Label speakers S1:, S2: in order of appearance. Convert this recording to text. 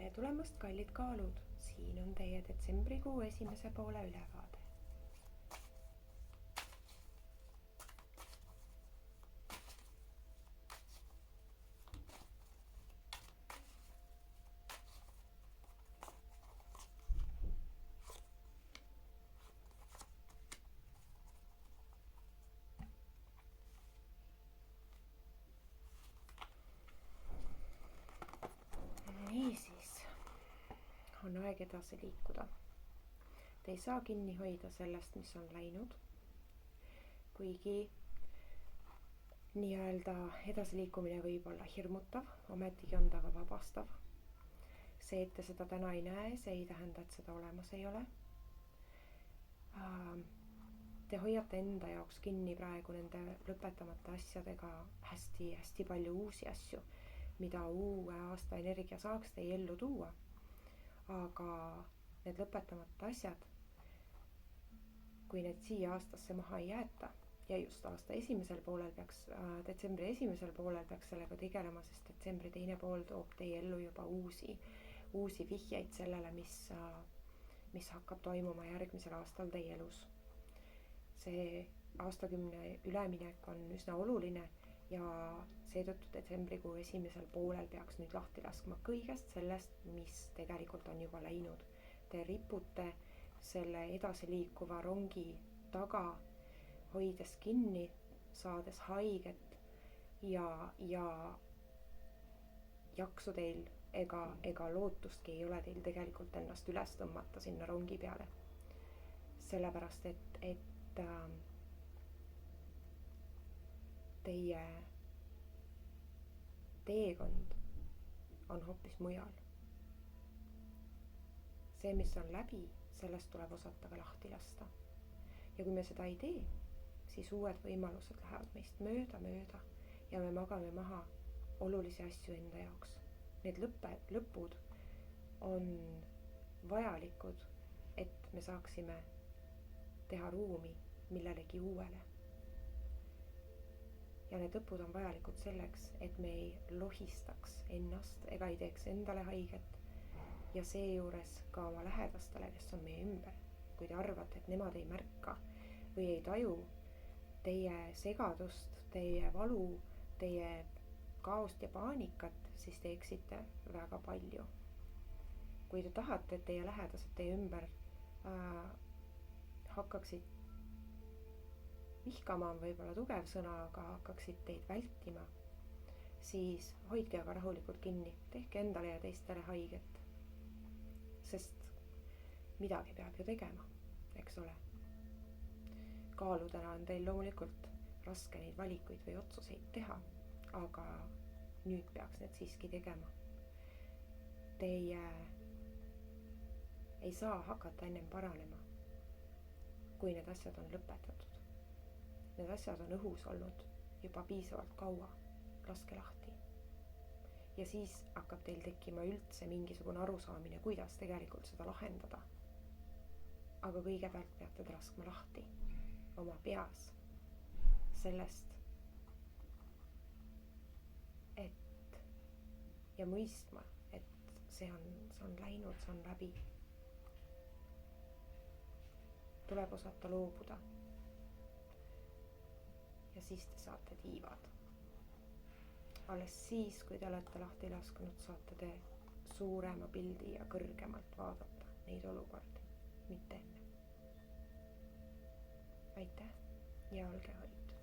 S1: tere tulemast, kallid kaalud! Siin on teie detsembrikuu esimese poole ülevaade. Niisiis, on aeg edasi liikuda. Te ei saa kinni hoida sellest, mis on läinud, kuigi nii-öelda edasiliikumine võib olla hirmutav, ometigi on ta ka vabastav. See, et te seda täna ei näe, see ei tähenda, et seda olemas ei ole. Te hoiate enda jaoks kinni praegu nende lõpetamata asjadega hästi palju uusi asju, mida uue aasta energia saaks teie ellu tuua. Aga need lõpetamata asjad, kui need siia aastasse maha ei jäeta, ja just aasta esimesel poolel detsembri esimesel poolel peaks sellega tegelema, sest detsembri teine pool toob teie ellu juba uusi vihjeid sellele, mis hakkab toimuma järgmisel aastal teie elus. See aastakümne üleminek on üsna oluline ja seetõttu detsembrikuu esimesel poolel peaks nüüd lahti laskma kõigest sellest, mis tegelikult on juba läinud. Te ripute selle edasiliikuva rongi taga, hoides kinni, saades haiget ja jaksu teil ega lootustki ei ole teil tegelikult ennast üles tõmmata sinna rongi peale. Sellepärast, et teie teekond on hoopis mujal. See, mis on läbi, sellest tuleb osata ka lahti lasta. Ja kui me seda ei tee, siis uued võimalused lähevad meist mööda ja me magame maha olulisi asju enda jaoks. Need lõpud on vajalikud, et me saaksime teha ruumi millelegi uuele. Ja need lõpud on vajalikud selleks, et me ei lohistaks ennast ega ei teeks endale haiget ja seejuures ka oma lähedastele, kes on meie ümber. Kui te arvate, et nemad ei märka või ei taju teie segadust, teie valu, teie kaost ja paanikat, siis te eksite väga palju. Kui te tahate, et teie lähedased teie ümber hakkaksid vihkama on võib-olla tugev sõna, aga hakkaksid teid vältima, siis hoidke aga rahulikult kinni, tehke endale ja teistele haiget. Sest midagi peab ju tegema, eks ole. Kaaludena on teil loomulikult raske neid valikuid või otsuseid teha, aga nüüd peaks need siiski tegema. Teie ei saa hakata ennem paranema, kui need asjad on lõpetatud. Need asjad on õhus olnud juba piisavalt kaua, laske lahti. Ja siis hakkab teil tekkima üldse mingisugune arusaamine, kuidas tegelikult seda lahendada. Aga kõigepealt peate te laskma lahti oma peas sellest, ja mõistma, et see on läinud, see on läbi. Tuleb osata loobuda. Ja siis te saate tiivad. Alles siis, kui te olete lahti lasknud, saate te suurema pildi ja kõrgemalt vaadata neid olukordi, mitte enne. Aitäh ja olge hoitud!